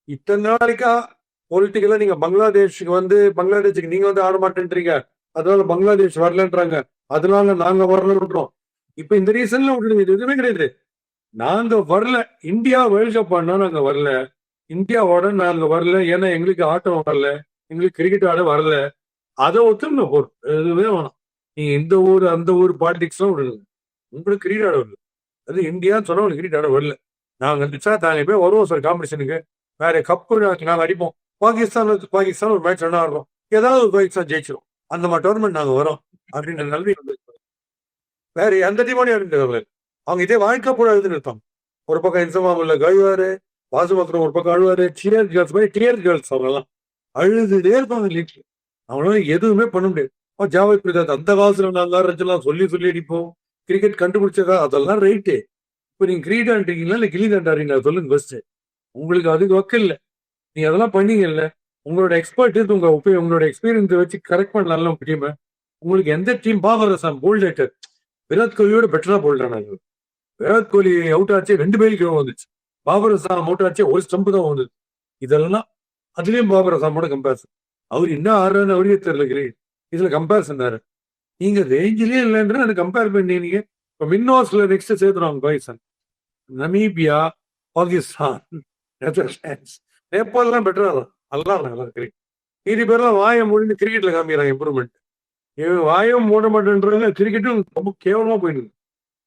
இத்தனை நாளைக்கா பொலிட்டிக்கலா நீங்க பங்களாதேஷுக்கு நீங்க வந்து ஆட மாட்டேன்றீங்க, அதனால பங்களாதேஷ் வரலன்றாங்க, அதனால நாங்க வரலன்றோம். இப்ப இந்த ரீசன்ல விட்டுடுங்க, இது எதுவுமே கிடையாது. நாங்க வரல, இந்தியா வேர்ல்ட் கப் ஆடினா நாங்க வரல, இந்தியாவோட நாங்க வரல, ஏன்னா எங்களுக்கு ஆட்டம் வரல, எங்களுக்கு கிரிக்கெட் ஆட வரல, அதை ஒத்துங்க போறோம். எதுவுமே வேணாம். நீங்க இந்த ஊர் அந்த ஊர் பாலிடிக்ஸ் எல்லாம் விடுங்க. உங்களுக்கு கிரிக்கெட் ஆட வரல, அது இந்தியான்னு சொன்னா உங்களுக்கு கிரிக்கெட் ஆட வரல. நாங்க இருந்துச்சா தாங்க போய் வருவோம் சார் காம்படிஷனுக்கு, வேற கப்பு நாங்க அடிப்போம். பாகிஸ்தான் ஒரு மேட்ச் ரன் ஆடுறோம், ஏதாவது ஒரு பாகிஸ்தான் ஜெயிச்சிடும், அந்த மாதிரி டோர்னமெண்ட் நாங்க வரோம் அப்படின்ற நிலைமை வந்து வேற எந்த டீமோடையும் ஆடிட்டு அவங்க இதே வாழ்க்கை போடாதுன்னு இருப்பாங்க. ஒரு பக்கம் இன்சமாமுல்ல கழுவாரு, வாசுபத்திரம் ஒரு பக்கம் அழுவாரு, டியர் கேர்ள்ஸ் மாதிரி டியர் கேர்ள்ஸ் அவங்கெல்லாம் அழுதுட்டே இருப்பாங்க லீக்ல. அவங்களால எதுவுமே பண்ண முடியாது. ஜாவேத் பிரதாத் அந்த காலத்துல நாங்க ரச்சலாம் சொல்லி சொல்லி அடிப்போம், கிரிக்கெட் கண்டுபிடிச்சதா அதெல்லாம் ரைட்டு. இப்ப நீங்க கிரிக்கெட் ஆடுறீங்களா இல்ல கிளி தாண்டாடுறீங்களா சொல்லுங்க ஃபர்ஸ்ட். உங்களுக்கு அதுக்கு வக்க இல்ல, நீங்க அதெல்லாம் பண்ணீங்கல்ல, உங்களோட எக்ஸ்பர்ட் உங்களோட எக்ஸ்பீரியன்ஸை வச்சு கரெக்ட் பண்ணலாம் முடியுமா? உங்களுக்கு எந்த டீம் பாபர் போல்டேட்டர் விராட் கோலியோட பெட்டரா போல்டானாங்க. விராட் கோலி அவுட் ஆச்சு 2 பேருக்கு வந்துச்சு, பாபர் அசாம் அவுட் ஆச்சு 1 ஸ்டம்ப் தான் வந்தது. இதெல்லாம் அதுலயும் பாபர் அசாமோட கம்பேரிசன். அவர் என்ன ஆடுறான்னு அவரே தெரியல கிரேட். இதுல கம்பேரிசன் வேற. நீங்க ரேஞ்சிலே இல்லைன்ற அதை கம்பேர் பண்ணீங்க. இப்ப மின்னோஸ்ல நெக்ஸ்ட் சேர்த்துறாங்க பாகிஸ்தான், நமீபியா, பாகிஸ்தான், நெதர்லாண்ட்ஸ், நேபாள் பெட்டரா தான் நல்லா கிரிக்கெட். மீதி பேர்லாம் வாயை மூடிட்டு கிரிக்கெட்ல காமிக்கிறாங்க இம்ப்ரூவ்மெண்ட். வாயும் மூட மாட்டேன்றாங்க, கிரிக்கெட்டும் ரொம்ப கேவலமா போயிடுது.